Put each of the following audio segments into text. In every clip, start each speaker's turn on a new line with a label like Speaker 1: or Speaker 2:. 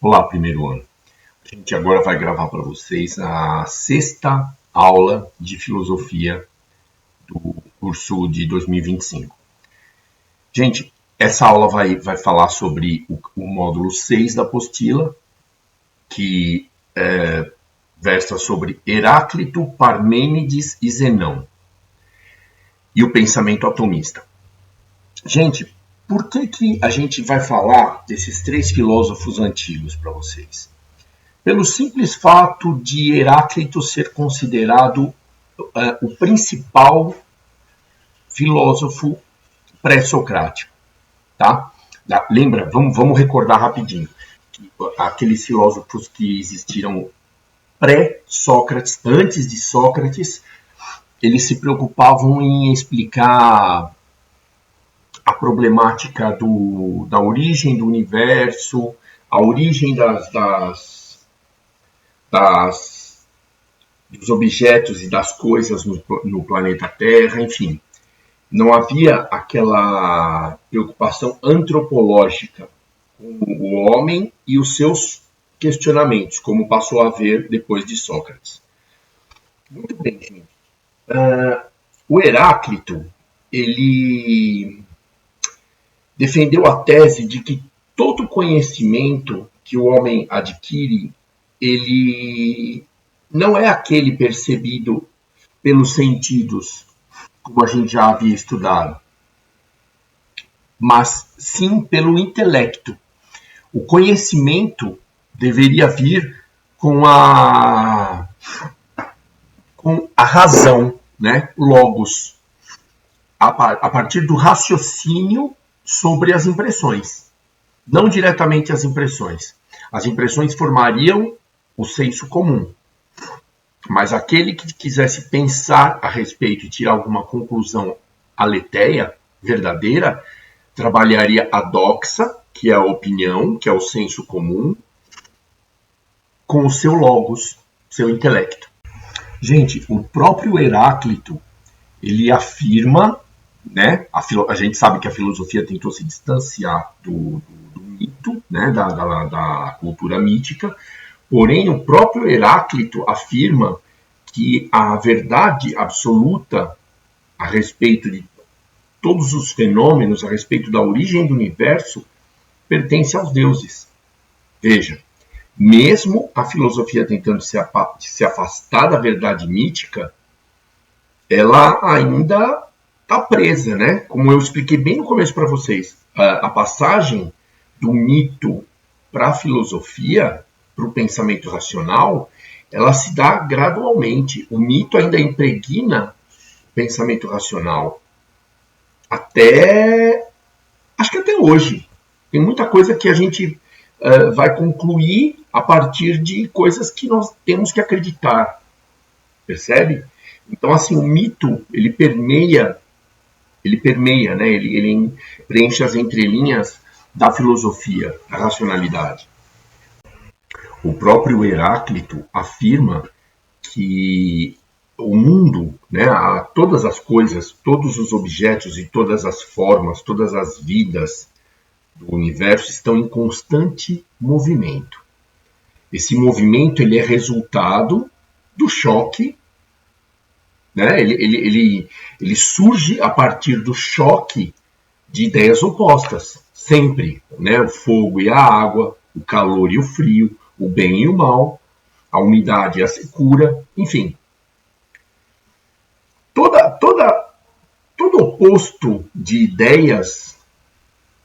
Speaker 1: Olá, primeiro ano. A gente agora vai gravar para vocês a sexta aula de filosofia do curso de 2025. Gente, essa aula vai falar sobre o módulo 6 da apostila, que versa sobre Heráclito, Parmênides e Zenão, e o pensamento atomista. Gente, por que a gente vai falar desses três filósofos antigos para vocês? Pelo simples fato de Heráclito ser considerado o principal filósofo pré-socrático, tá? Lembra, vamos recordar rapidinho, que aqueles filósofos que existiram pré-Sócrates, antes de Sócrates, eles se preocupavam em explicar a problemática da origem do universo, a origem dos objetos e das coisas no planeta Terra, enfim. Não havia aquela preocupação antropológica com o homem e os seus questionamentos, como passou a haver depois de Sócrates. Muito bem, gente. O Heráclito, ele defendeu a tese de que todo conhecimento que o homem adquire, ele não é aquele percebido pelos sentidos, como a gente já havia estudado, mas sim pelo intelecto. O conhecimento deveria vir com a razão, né? Logos, a partir do raciocínio sobre as impressões, não diretamente as impressões. As impressões formariam o senso comum, mas aquele que quisesse pensar a respeito e tirar alguma conclusão aletéia, verdadeira, trabalharia a doxa, que é a opinião, que é o senso comum, com o seu logos, seu intelecto. Gente, o próprio Heráclito, ele afirma, né, a gente sabe que a filosofia tentou se distanciar do mito, né, da cultura mítica, porém o próprio Heráclito afirma que a verdade absoluta a respeito de todos os fenômenos, a respeito da origem do universo, pertence aos deuses. Veja, mesmo a filosofia tentando se afastar da verdade mítica, ela ainda está presa, né? Como eu expliquei bem no começo para vocês, a passagem do mito para a filosofia, para o pensamento racional, ela se dá gradualmente. O mito ainda impregna o pensamento racional. Acho que até hoje. Tem muita coisa que a gente vai concluir a partir de coisas que nós temos que acreditar. Percebe? Então, assim, o mito, ele permeia, né? Ele preenche as entrelinhas da filosofia, da racionalidade. O próprio Heráclito afirma que o mundo, né, todas as coisas, todos os objetos e todas as formas, todas as vidas do universo estão em constante movimento. Esse movimento ele é resultado do choque, né? Ele surge a partir do choque de ideias opostas, sempre, né? O fogo e a água, o calor e o frio, o bem e o mal, a umidade e a secura, enfim. Todo oposto de ideias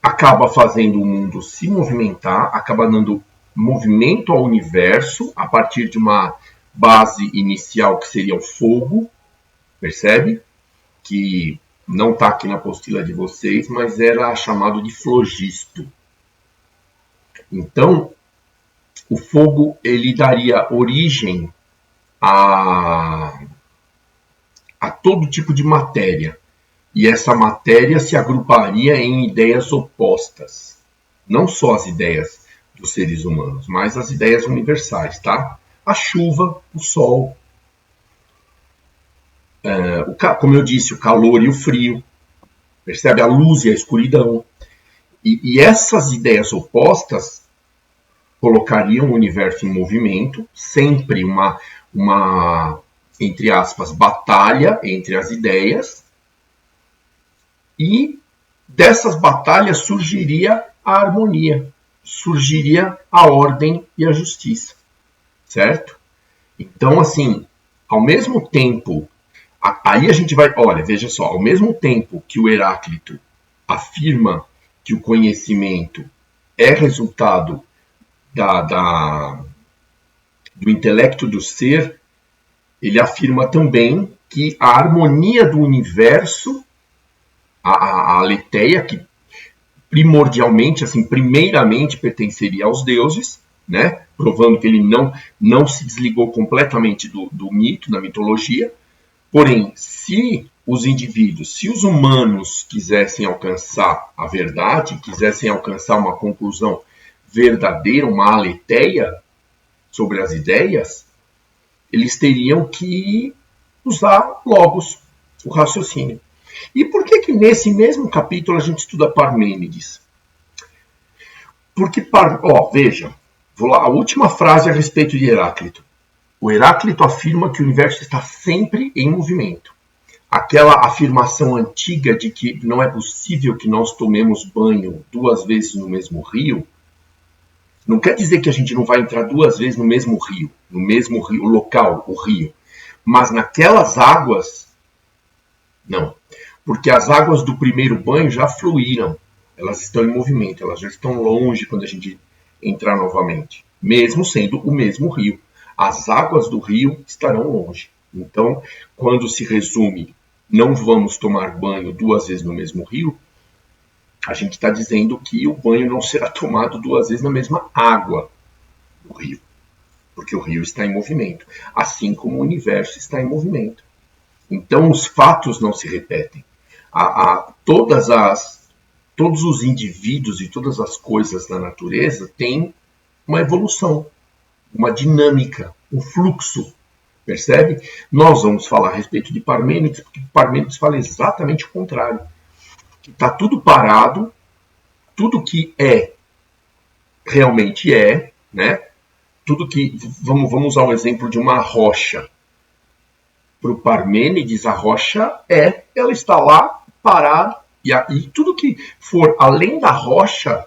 Speaker 1: acaba fazendo o mundo se movimentar, acaba dando movimento ao universo a partir de uma base inicial que seria o fogo, percebe? Que não está aqui na apostila de vocês, mas era chamado de flogisto. Então, o fogo ele daria origem a todo tipo de matéria. E essa matéria se agruparia em ideias opostas. Não só as ideias dos seres humanos, mas as ideias universais, tá? A chuva, o sol, como eu disse, o calor e o frio, percebe? A luz e a escuridão. E essas ideias opostas colocariam o universo em movimento, sempre uma, entre aspas, batalha entre as ideias, e dessas batalhas surgiria a harmonia, surgiria a ordem e a justiça, certo? Então, assim, ao mesmo tempo, aí a gente vai, olha, veja só, ao mesmo tempo que o Heráclito afirma que o conhecimento é resultado do intelecto do ser, ele afirma também que a harmonia do universo, a aletheia, que primordialmente, assim, primeiramente pertenceria aos deuses, né? Provando que ele não se desligou completamente do mito, da mitologia. Porém, se os indivíduos, se os humanos quisessem alcançar a verdade, quisessem alcançar uma conclusão verdadeira, uma aletheia sobre as ideias, eles teriam que usar logos, o raciocínio. E por que nesse mesmo capítulo a gente estuda Parmênides? Porque, veja, vou lá, a última frase a respeito de Heráclito. O Heráclito afirma que o universo está sempre em movimento. Aquela afirmação antiga de que não é possível que nós tomemos banho 2 vezes no mesmo rio, não quer dizer que a gente não vai entrar 2 vezes no mesmo rio, o local, o rio. Mas naquelas águas, não. Porque as águas do primeiro banho já fluíram. Elas estão em movimento, elas já estão longe quando a gente entrar novamente. Mesmo sendo o mesmo rio. As águas do rio estarão longe. Então, quando se resume, não vamos tomar banho 2 vezes no mesmo rio, a gente está dizendo que o banho não será tomado 2 vezes na mesma água do rio. Porque o rio está em movimento. Assim como o universo está em movimento. Então, os fatos não se repetem. Todos os indivíduos e todas as coisas da natureza têm uma evolução, uma dinâmica, um fluxo. Percebe? Nós vamos falar a respeito de Parmênides, porque Parmênides fala exatamente o contrário. Que está tudo parado, tudo que é, realmente é, né? Tudo que, vamos usar o exemplo de uma rocha. Para o Parmênides, a rocha ela está lá, parada, e tudo que for além da rocha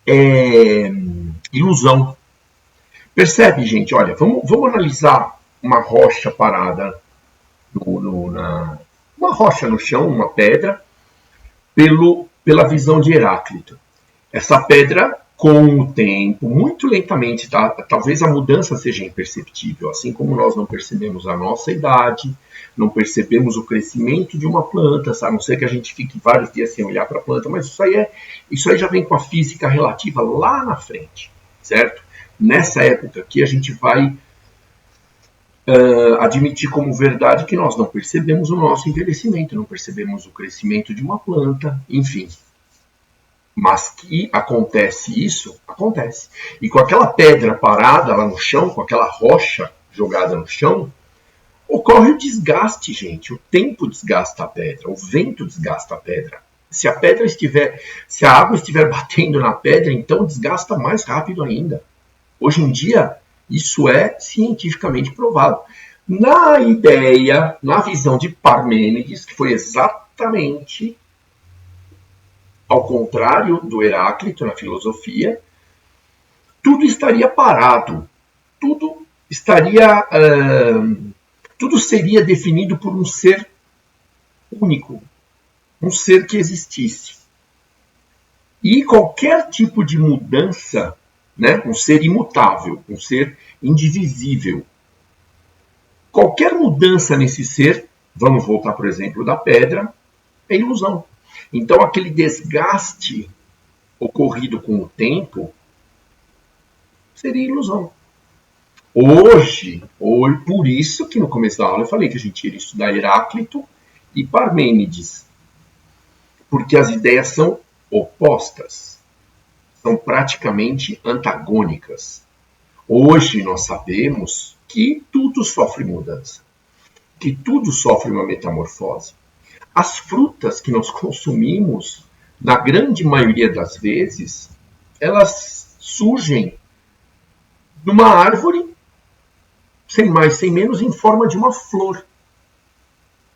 Speaker 1: é ilusão. Percebe, gente? Olha, vamos analisar uma rocha parada, uma rocha no chão, uma pedra, pela visão de Heráclito. Essa pedra, com o tempo, muito lentamente, talvez a mudança seja imperceptível, assim como nós não percebemos a nossa idade, não percebemos o crescimento de uma planta, a não ser que a gente fique vários dias sem olhar para a planta, mas isso aí já vem com a física relativa lá na frente, certo? Nessa época aqui a gente vai admitir como verdade que nós não percebemos o nosso envelhecimento, não percebemos o crescimento de uma planta, enfim. Mas que acontece isso, acontece. E com aquela pedra parada lá no chão, com aquela rocha jogada no chão, ocorre o desgaste, gente. O tempo desgasta a pedra, o vento desgasta a pedra. Se a água estiver batendo na pedra, então desgasta mais rápido ainda. Hoje em dia, isso é cientificamente provado. Na ideia, na visão de Parmênides, que foi exatamente ao contrário do Heráclito na filosofia, tudo estaria parado, tudo seria definido por um ser único, um ser que existisse. E qualquer tipo de mudança, né, um ser imutável, um ser indivisível, qualquer mudança nesse ser, vamos voltar, por exemplo, da pedra, é ilusão. Então, aquele desgaste ocorrido com o tempo seria ilusão. Hoje, por isso que no começo da aula eu falei que a gente iria estudar Heráclito e Parmênides. Porque as ideias são opostas. São praticamente antagônicas. Hoje nós sabemos que tudo sofre mudança. Que tudo sofre uma metamorfose. As frutas que nós consumimos, na grande maioria das vezes, elas surgem numa árvore, sem mais, sem menos, em forma de uma flor.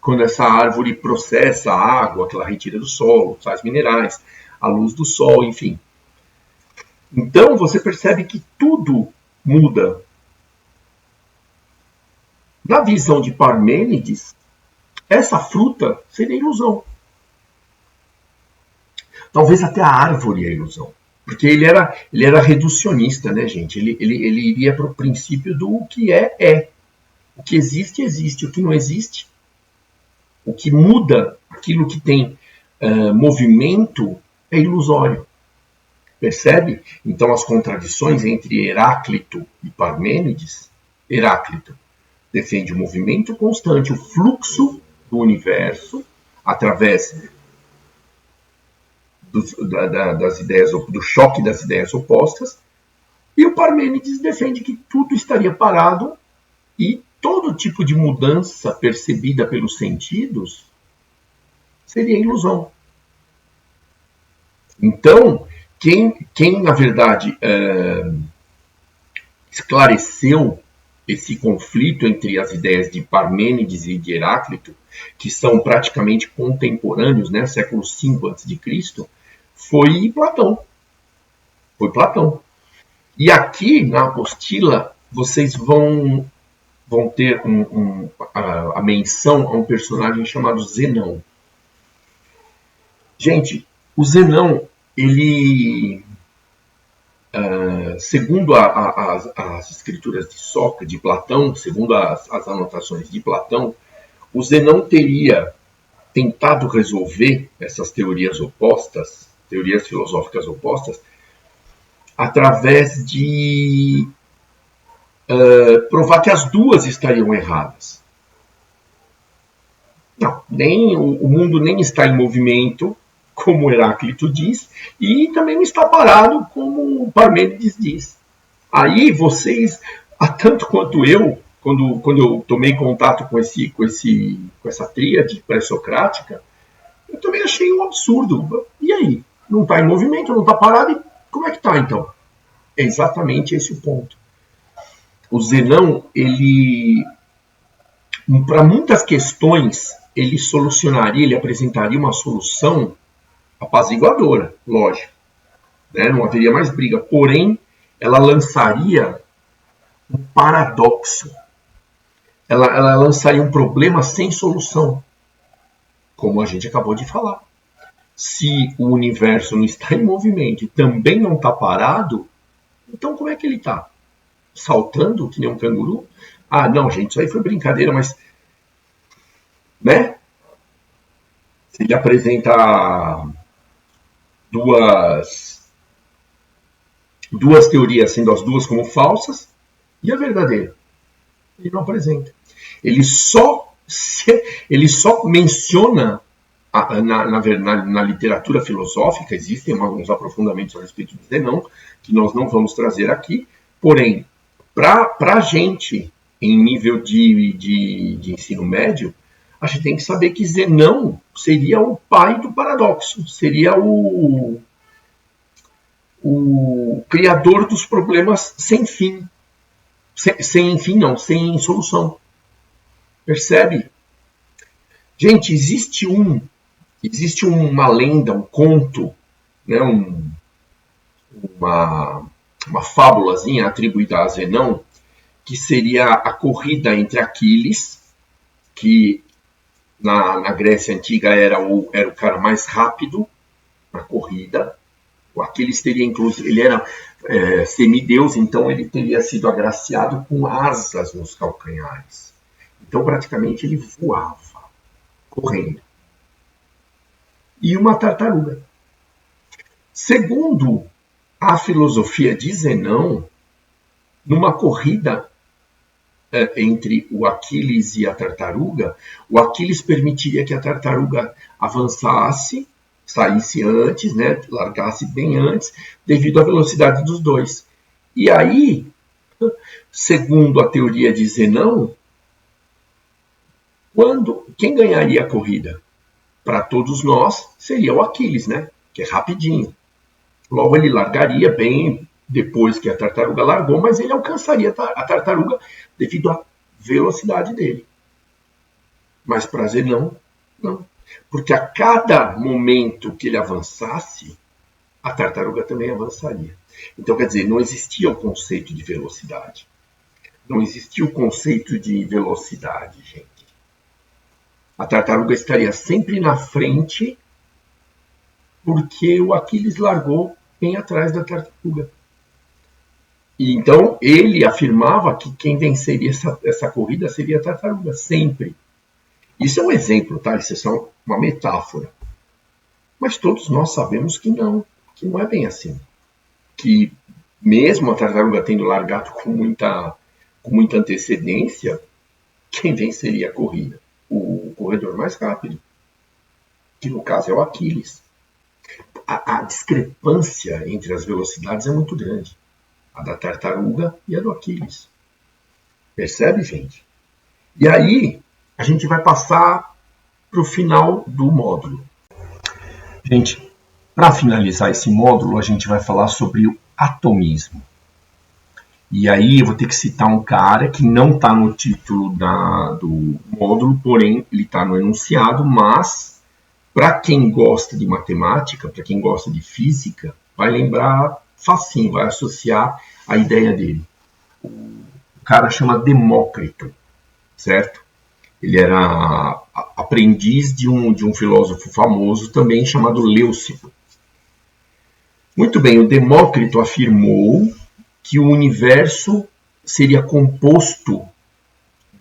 Speaker 1: Quando essa árvore processa a água que ela retira do solo, sais minerais, a luz do sol, enfim. Então você percebe que tudo muda. Na visão de Parmênides, essa fruta seria ilusão. Talvez até a árvore é ilusão. Porque ele era reducionista, né, gente? Ele iria para o princípio do que é. O que existe, existe. O que não existe, o que muda, aquilo que tem movimento, é ilusório. Percebe? Então as contradições entre Heráclito e Parmênides. Heráclito defende o movimento constante, o fluxo do universo, através das ideias, do choque das ideias opostas, e o Parmênides defende que tudo estaria parado e todo tipo de mudança percebida pelos sentidos seria ilusão. Então, quem na verdade esclareceu esse conflito entre as ideias de Parmênides e de Heráclito, que são praticamente contemporâneos, né, século V a.C., foi Platão. Foi Platão. E aqui na apostila vocês vão ter a menção a um personagem chamado Zenão. Gente, o Zenão, ele, segundo as escrituras de Sócrates, de Platão, segundo as anotações de Platão, o Zenão teria tentado resolver essas teorias opostas, teorias filosóficas opostas, através de provar que as duas estariam erradas. Não, o mundo nem está em movimento, como Heráclito diz, e também não está parado, como Parmênides diz. Aí vocês, tanto quanto eu, quando eu tomei contato com essa tríade pré-socrática, eu também achei um absurdo. E aí? Não está em movimento, não está parado, e como é que está então? É exatamente esse o ponto. O Zenão, ele, para muitas questões, ele apresentaria uma solução apaziguadora, lógico. Né? Não haveria mais briga. Porém, ela lançaria um paradoxo. Ela lançaria um problema sem solução, como a gente acabou de falar. Se o universo não está em movimento e também não está parado, então como é que ele está? Saltando que nem um canguru? Ah, não, gente, isso aí foi brincadeira, mas, né? Se ele apresenta duas teorias, sendo as duas como falsas, e a verdadeira? Ele não apresenta. Ele só menciona, na literatura filosófica, existem alguns aprofundamentos a respeito de Zenão, que nós não vamos trazer aqui, porém, para a gente, em nível de ensino médio, a gente tem que saber que Zenão seria o pai do paradoxo, seria o criador dos problemas sem fim. Sem solução. Percebe? Gente, existe uma lenda, um conto, né, uma fábulazinha atribuída a Zenão, que seria a corrida entre Aquiles, que na Grécia Antiga era o cara mais rápido na corrida. O Aquiles teria, inclusive, ele era semideus, então ele teria sido agraciado com asas nos calcanhares. Então, praticamente, ele voava, correndo. E uma tartaruga. Segundo a filosofia de Zenão, numa corrida entre o Aquiles e a tartaruga, o Aquiles permitiria que a tartaruga avançasse, saísse antes, né, largasse bem antes, devido à velocidade dos dois. E aí, segundo a teoria de Zenão, quem ganharia a corrida? Para todos nós, seria o Aquiles, né, que é rapidinho. Logo, ele largaria bem depois que a tartaruga largou, mas ele alcançaria a tartaruga devido à velocidade dele. Mas prazer não, não. Porque a cada momento que ele avançasse, a tartaruga também avançaria. Então, quer dizer, não existia o conceito de velocidade. Não existia o conceito de velocidade, gente. A tartaruga estaria sempre na frente porque o Aquiles largou bem atrás da tartaruga. E então ele afirmava que quem venceria essa corrida seria a tartaruga, sempre. Isso é um exemplo, tá? Isso é só uma metáfora. Mas todos nós sabemos que não é bem assim. Que mesmo a tartaruga tendo largado com muita antecedência, quem venceria a corrida? O corredor mais rápido, que no caso é o Aquiles. A discrepância entre as velocidades é muito grande. A da tartaruga e a do Aquiles. Percebe, gente? E aí, a gente vai passar para o final do módulo. Gente, para finalizar esse módulo, a gente vai falar sobre o atomismo. E aí eu vou ter que citar um cara que não está no título do módulo, porém ele está no enunciado, mas para quem gosta de matemática, para quem gosta de física, vai lembrar facinho, vai associar a ideia dele. O cara chama Demócrito, certo? Ele era aprendiz de um filósofo famoso também chamado Leucipo. Muito bem, o Demócrito afirmou que o universo seria composto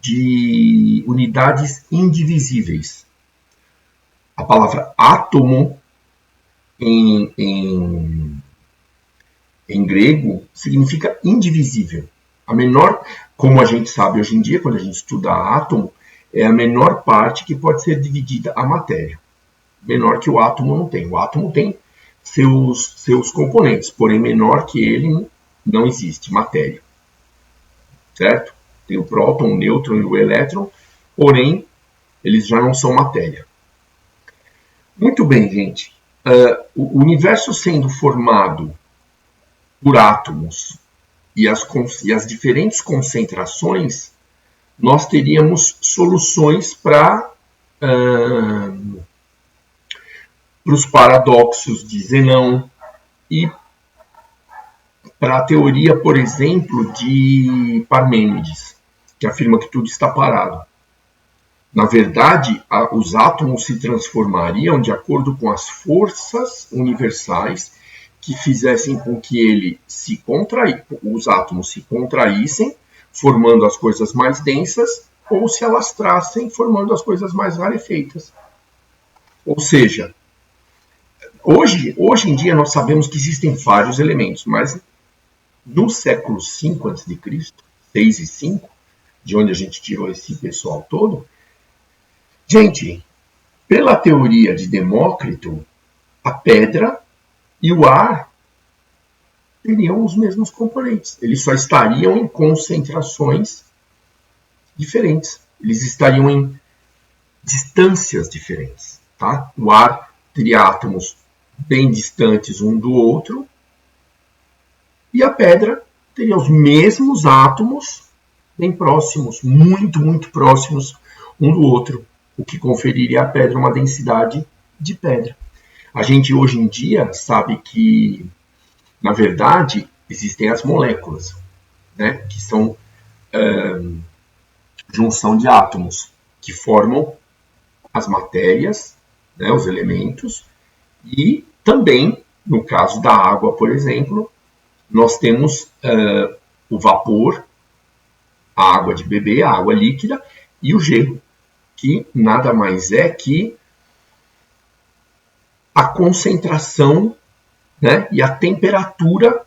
Speaker 1: de unidades indivisíveis. A palavra átomo em grego significa indivisível. A menor, como a gente sabe hoje em dia, quando a gente estuda átomo, é a menor parte que pode ser dividida a matéria. Menor que o átomo não tem. O átomo tem seus componentes, porém menor que ele não existe, matéria. Certo? Tem o próton, o nêutron e o elétron, porém eles já não são matéria. Muito bem, gente. O universo sendo formado por átomos e as diferentes concentrações, nós teríamos soluções para os paradoxos de Zenão e para a teoria, por exemplo, de Parmênides, que afirma que tudo está parado. Na verdade, os átomos se transformariam de acordo com as forças universais que fizessem com que os átomos se contraíssem, formando as coisas mais densas, ou se alastrassem, formando as coisas mais rarefeitas. Ou seja, hoje em dia nós sabemos que existem vários elementos, mas no século V a.C., 6 e 5, de onde a gente tirou esse pessoal todo, gente, pela teoria de Demócrito, a pedra e o ar teriam os mesmos componentes. Eles só estariam em concentrações diferentes. Eles estariam em distâncias diferentes. Tá? O ar teria átomos bem distantes um do outro e a pedra teria os mesmos átomos bem próximos, muito, muito próximos um do outro, o que conferiria à pedra uma densidade de pedra. A gente hoje em dia sabe que, na verdade, existem as moléculas, né, que são junção de átomos, que formam as matérias, né, os elementos, e também, no caso da água, por exemplo, nós temos o vapor, a água de beber, a água líquida, e o gelo, que nada mais é que a concentração, né, e a temperatura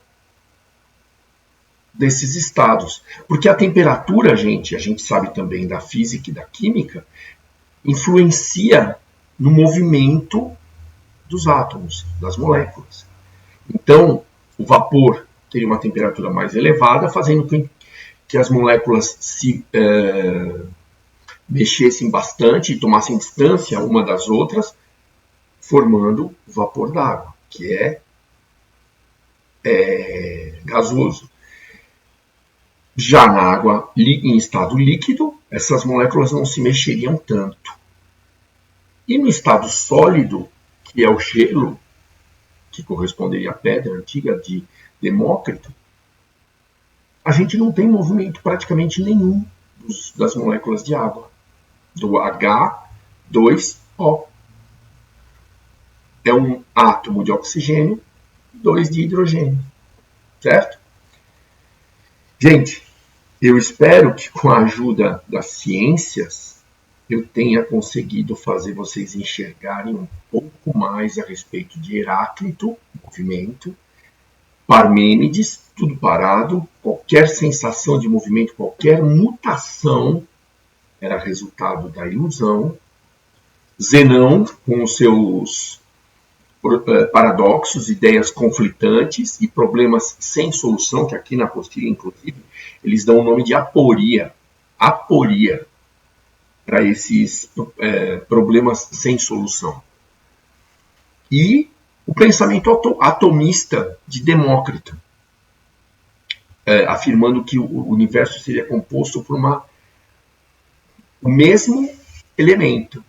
Speaker 1: desses estados. Porque a temperatura, gente, a gente sabe também da física e da química, influencia no movimento dos átomos, das moléculas. Então, o vapor teria uma temperatura mais elevada, fazendo com que as moléculas se mexessem bastante e tomassem distância uma das outras, formando o vapor d'água, que é gasoso. Já na água em estado líquido, essas moléculas não se mexeriam tanto. E no estado sólido, que é o gelo, que corresponderia à pedra antiga de Demócrito, a gente não tem movimento praticamente nenhum das moléculas de água, do H2O. É um átomo de oxigênio e 2 de hidrogênio, certo? Gente, eu espero que com a ajuda das ciências eu tenha conseguido fazer vocês enxergarem um pouco mais a respeito de Heráclito, movimento, Parmênides, tudo parado, qualquer sensação de movimento, qualquer mutação era resultado da ilusão, Zenão com os seus paradoxos, ideias conflitantes e problemas sem solução, que aqui na apostila, inclusive, eles dão o nome de aporia. Aporia para esses problemas sem solução. E o pensamento atomista de Demócrito, afirmando que o universo seria composto por o mesmo elemento,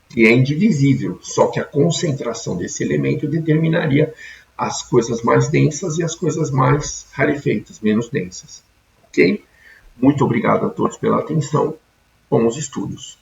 Speaker 1: que é indivisível, só que a concentração desse elemento determinaria as coisas mais densas e as coisas mais rarefeitas, menos densas. Ok? Muito obrigado a todos pela atenção. Bons estudos.